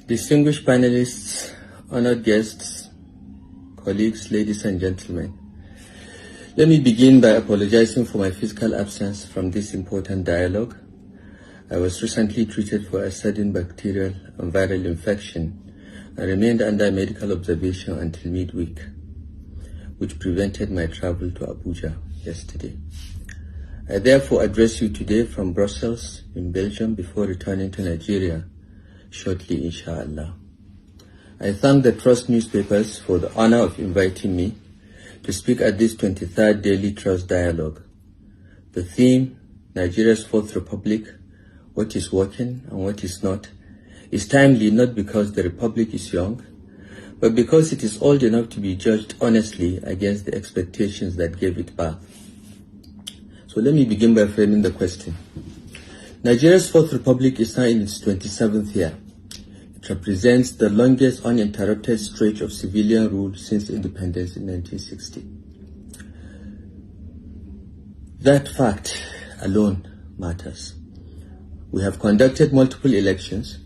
Distinguished panelists, honored guests, colleagues, ladies and gentlemen, let me begin by apologizing for my physical absence from this important dialogue. I was recently treated for a sudden bacterial and viral infection and remained under medical observation until midweek, which prevented my travel to Abuja yesterday. I therefore address you today from Brussels in Belgium before returning to Nigeria shortly, inshallah. I thank the Trust newspapers for the honor of inviting me to speak at this 23rd Daily Trust Dialogue. The theme, Nigeria's Fourth Republic, what is working and what is not, is timely not because the Republic is young, but because it is old enough to be judged honestly against the expectations that gave it birth. So let me begin by framing the question. Nigeria's Fourth Republic is now in its 27th year. It represents the longest uninterrupted stretch of civilian rule since independence in 1960. That fact alone matters. We have conducted multiple elections,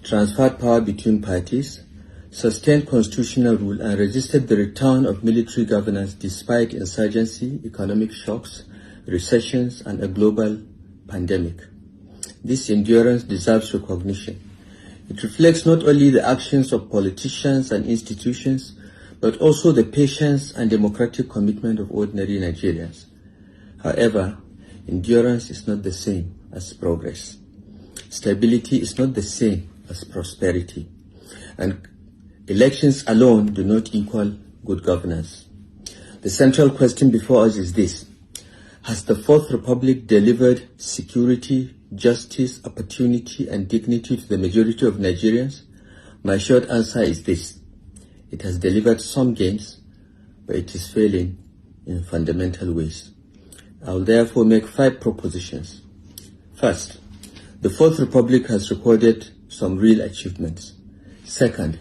transferred power between parties, sustained constitutional rule, and resisted the return of military governance despite insurgency, economic shocks, recessions, and a global pandemic. This endurance deserves recognition. It reflects not only the actions of politicians and institutions, but also the patience and democratic commitment of ordinary Nigerians. However, endurance is not the same as progress. Stability is not the same as prosperity. And elections alone do not equal good governance. The central question before us is this: has the Fourth Republic delivered security, justice, opportunity, and dignity to the majority of Nigerians? My short answer is this: it has delivered some gains, but it is failing in fundamental ways. I will therefore make 5 propositions. First, the Fourth Republic has recorded some real achievements. Second,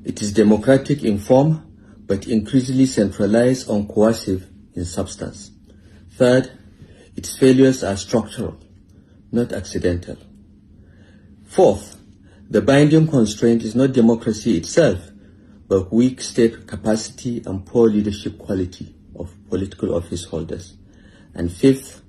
it is democratic in form, but increasingly centralized and coercive in substance. Third, its failures are structural, not accidental. Fourth, the binding constraint is not democracy itself, but weak state capacity and poor leadership quality of political office holders. And fifth,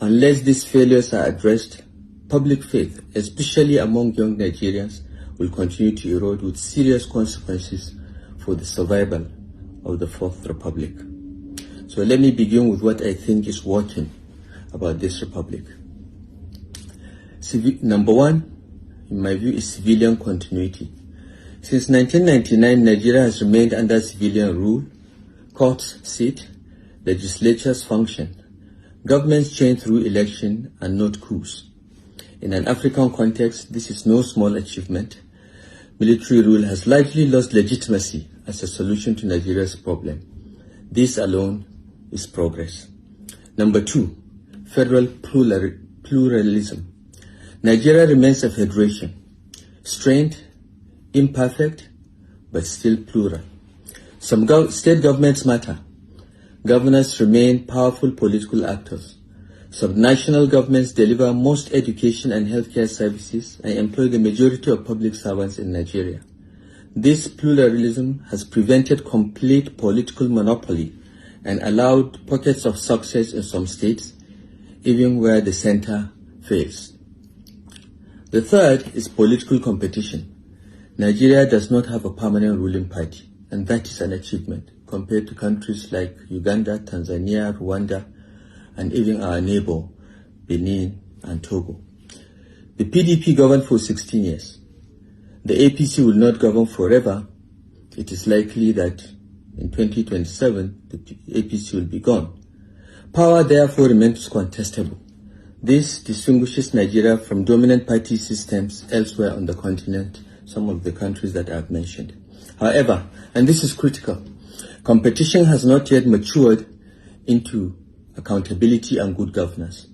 unless these failures are addressed, public faith, especially among young Nigerians, will continue to erode with serious consequences for the survival of the Fourth Republic. So let me begin with what I think is working about this republic. Number 1, in my view, is civilian continuity. Since 1999, Nigeria has remained under civilian rule. Courts sit, legislatures function, governments change through election and not coups. In an African context, this is no small achievement. Military rule has largely lost legitimacy as a solution to Nigeria's problem. This alone is progress. Number 2, federal pluralism. Nigeria remains a federation, strained, imperfect, but still plural. Some state governments matter. Governors remain powerful political actors. Subnational governments deliver most education and healthcare services and employ the majority of public servants in Nigeria. This pluralism has prevented complete political monopoly and allowed pockets of success in some states, even where the center fails. The third is political competition. Nigeria does not have a permanent ruling party, and that is an achievement compared to countries like Uganda, Tanzania, Rwanda, and even our neighbor, Benin and Togo. The PDP governed for 16 years. The APC will not govern forever. It is likely that in 2027, the APC will be gone. Power therefore remains contestable. This distinguishes Nigeria from dominant party systems elsewhere on the continent, some of the countries that I've mentioned. However, and this is critical, competition has not yet matured into accountability and good governance.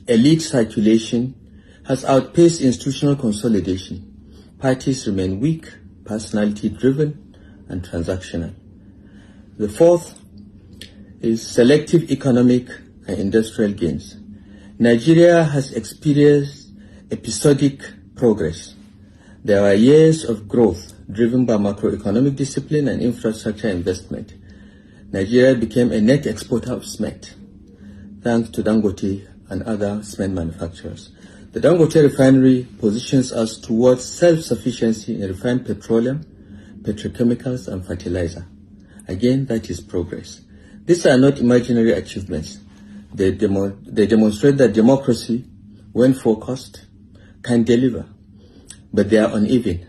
Elite circulation has outpaced institutional consolidation. Parties remain weak, personality-driven, and transactional. The fourth is selective economic and industrial gains. Nigeria has experienced episodic progress, There were years of growth driven by macroeconomic discipline and infrastructure investment. Nigeria became a net exporter of cement, thanks to Dangote and other cement manufacturers. The Dangote refinery positions us towards self-sufficiency in refined petroleum, petrochemicals, and fertilizer. Again, that is progress. These are not imaginary achievements. They demonstrate that democracy, when focused, can deliver, but they are uneven,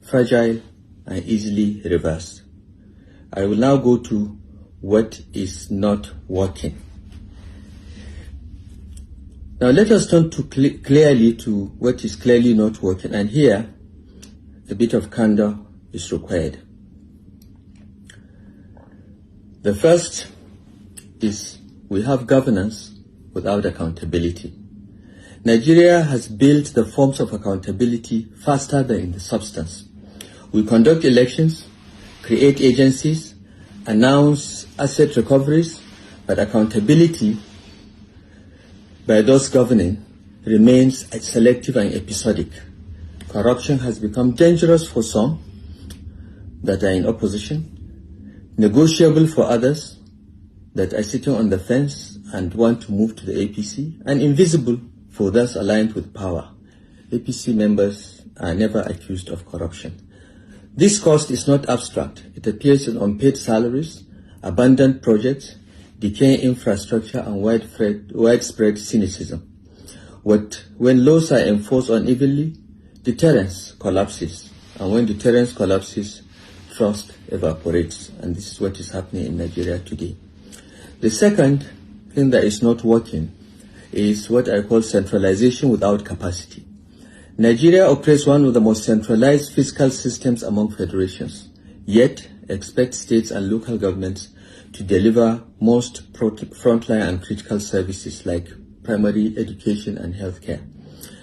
fragile, and easily reversed. I will now go to what is not working. Now let us turn to clearly to what is clearly not working, and here a bit of candor is required. The first is we have governance without accountability. Nigeria has built the forms of accountability faster than in the substance. We conduct elections, create agencies, announce asset recoveries, but accountability by those governing remains selective and episodic. Corruption has become dangerous for some that are in opposition, negotiable for others that are sitting on the fence and want to move to the APC, and invisible for those aligned with power. APC members are never accused of corruption. This cost is not abstract. It appears in unpaid salaries, abandoned projects, decaying infrastructure, and widespread cynicism. When laws are enforced unevenly, deterrence collapses. And when deterrence collapses, trust evaporates. And this is what is happening in Nigeria today. The second thing that is not working is what I call centralization without capacity. Nigeria operates one of the most centralized fiscal systems among federations, yet expects states and local governments to deliver most frontline and critical services like primary education and healthcare.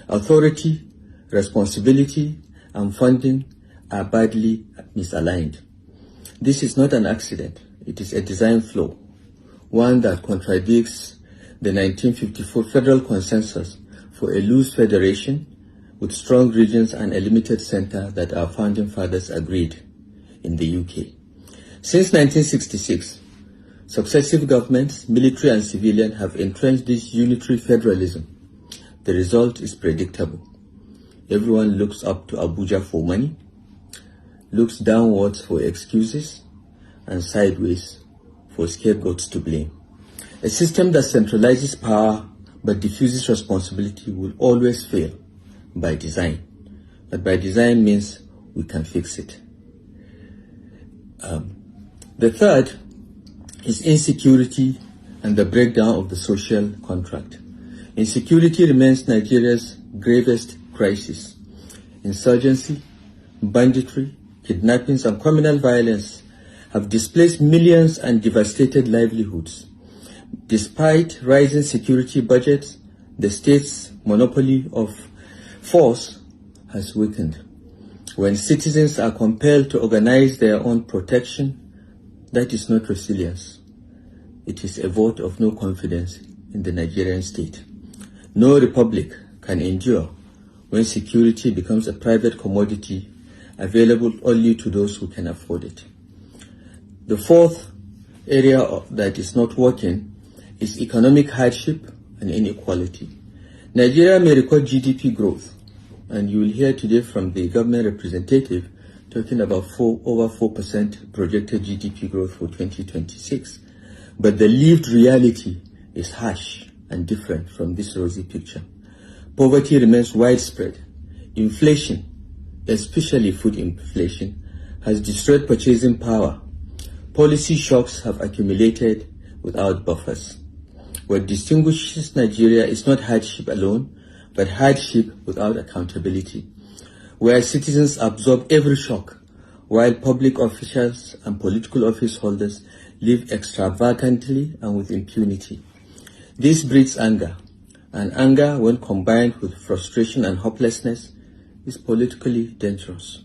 Authority, responsibility, and funding are badly misaligned. This is not an accident. It is a design flaw, one that contradicts the 1954 federal consensus for a loose federation with strong regions and a limited center that our founding fathers agreed in the UK. Since 1966, successive governments, military and civilian, have entrenched this unitary federalism. The result is predictable. Everyone looks up to Abuja for money, looks downwards for excuses, and sideways for scapegoats to blame. A system that centralizes power but diffuses responsibility will always fail by design. But by design means we can fix it. The third is insecurity and the breakdown of the social contract. Insecurity remains Nigeria's gravest crisis. Insurgency, banditry, kidnappings, and criminal violence have displaced millions and devastated livelihoods. Despite rising security budgets, the state's monopoly of force has weakened. When citizens are compelled to organize their own protection, that is not resilience. It is a vote of no confidence in the Nigerian state. No republic can endure when security becomes a private commodity available only to those who can afford it. The fourth area that is not working is economic hardship and inequality. Nigeria may record GDP growth, and you will hear today from the government representative talking about over 4% projected GDP growth for 2026. But the lived reality is harsh and different from this rosy picture. Poverty remains widespread. Inflation, especially food inflation, has destroyed purchasing power. Policy shocks have accumulated without buffers. What distinguishes Nigeria is not hardship alone, but hardship without accountability, where citizens absorb every shock, while public officials and political office holders live extravagantly and with impunity. This breeds anger, and anger, when combined with frustration and hopelessness, is politically dangerous.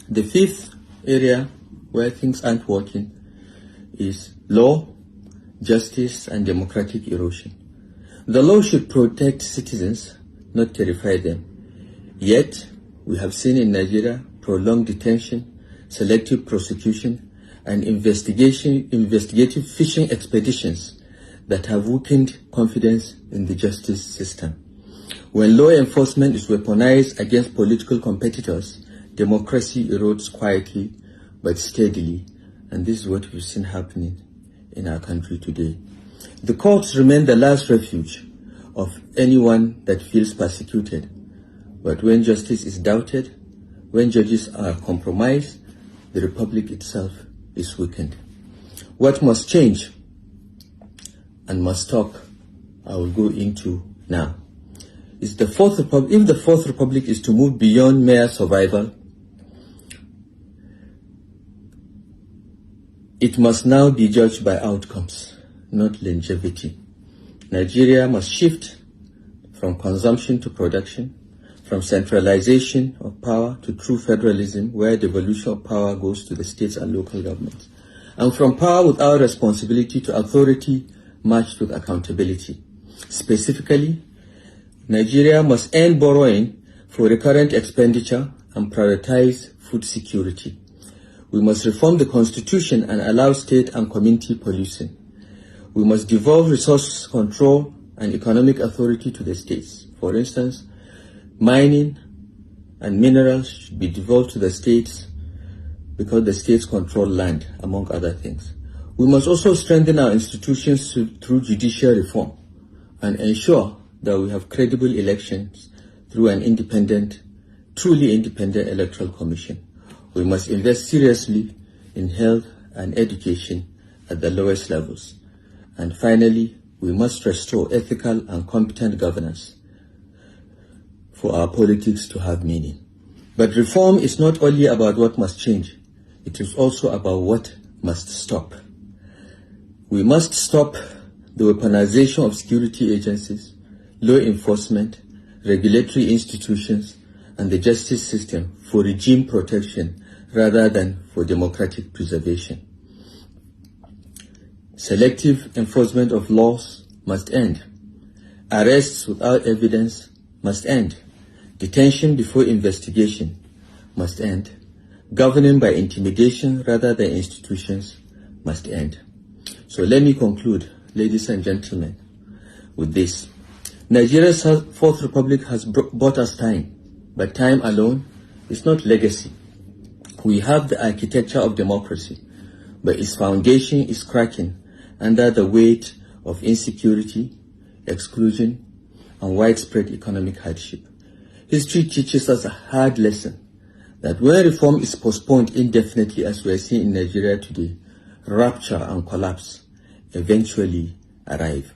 The fifth area where things aren't working is law, justice, and democratic erosion. The law should protect citizens, not terrify them. Yet, We have seen in Nigeria prolonged detention, selective prosecution, and investigative fishing expeditions that have weakened confidence in the justice system. When law enforcement is weaponized against political competitors, democracy erodes quietly but steadily, and this is what we've seen happening in our country today. The courts remain the last refuge of anyone that feels persecuted. But when justice is doubted, when judges are compromised, the republic itself is weakened. What must change and must stop, I will go into now. If the Fourth Republic is to move beyond mere survival, it must now be judged by outcomes, not longevity. Nigeria must shift from consumption to production, from centralization of power to true federalism, where devolution of power goes to the states and local governments, and from power without responsibility to authority matched with accountability. Specifically, Nigeria must end borrowing for recurrent expenditure and prioritize food security. We must reform the constitution and allow state and community policing. We must devolve resource control and economic authority to the states. For instance, mining and minerals should be devolved to the states because the states control land, among other things. We must also strengthen our institutions through judicial reform and ensure that we have credible elections through an truly independent electoral commission. We must invest seriously in health and education at the lowest levels. And finally, we must restore ethical and competent governance for our politics to have meaning. But reform is not only about what must change, it is also about what must stop. We must stop the weaponization of security agencies, law enforcement, regulatory institutions, and the justice system for regime protection rather than for democratic preservation. Selective enforcement of laws must end. Arrests without evidence must end. Detention before investigation must end. Governing by intimidation rather than institutions must end. So let me conclude, ladies and gentlemen, with this. Nigeria's Fourth Republic has bought us time, but time alone is not legacy. We have the architecture of democracy, but its foundation is cracking under the weight of insecurity, exclusion, and widespread economic hardship. History teaches us a hard lesson that when reform is postponed indefinitely, as we are seeing in Nigeria today, rupture and collapse eventually arrive.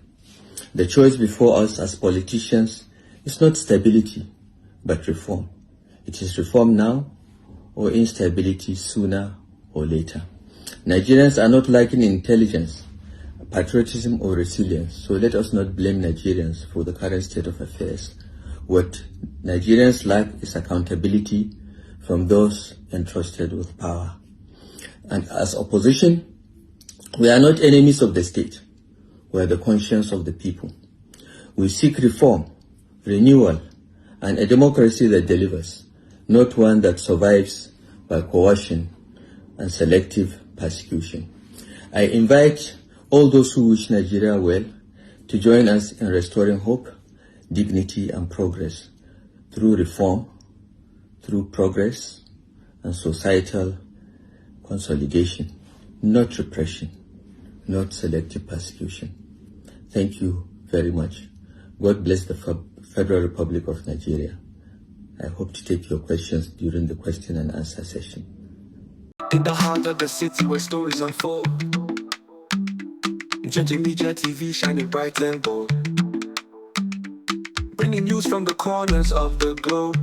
The choice before us as politicians is not stability, but reform. It is reform now or instability sooner or later. Nigerians are not lacking intelligence, patriotism, or resilience, so let us not blame Nigerians for the current state of affairs. What Nigerians lack is accountability from those entrusted with power. And as opposition, we are not enemies of the state. We are the conscience of the people. We seek reform, renewal, and a democracy that delivers, not one that survives by coercion and selective persecution. I invite all those who wish Nigeria well to join us in restoring hope, dignity, and progress through reform, through progress, and societal consolidation, not repression, not selective persecution. Thank you very much. God bless the Federal Republic of Nigeria. I hope to take your questions during the question and answer session. In the heart of the city where stories unfold, Gentle Media TV shining bright and bold, bringing news from the corners of the globe,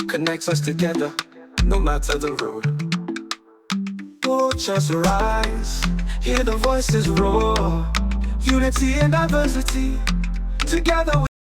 connects us together, no matter the road. Watch us rise, hear the voices roar, unity and diversity, together we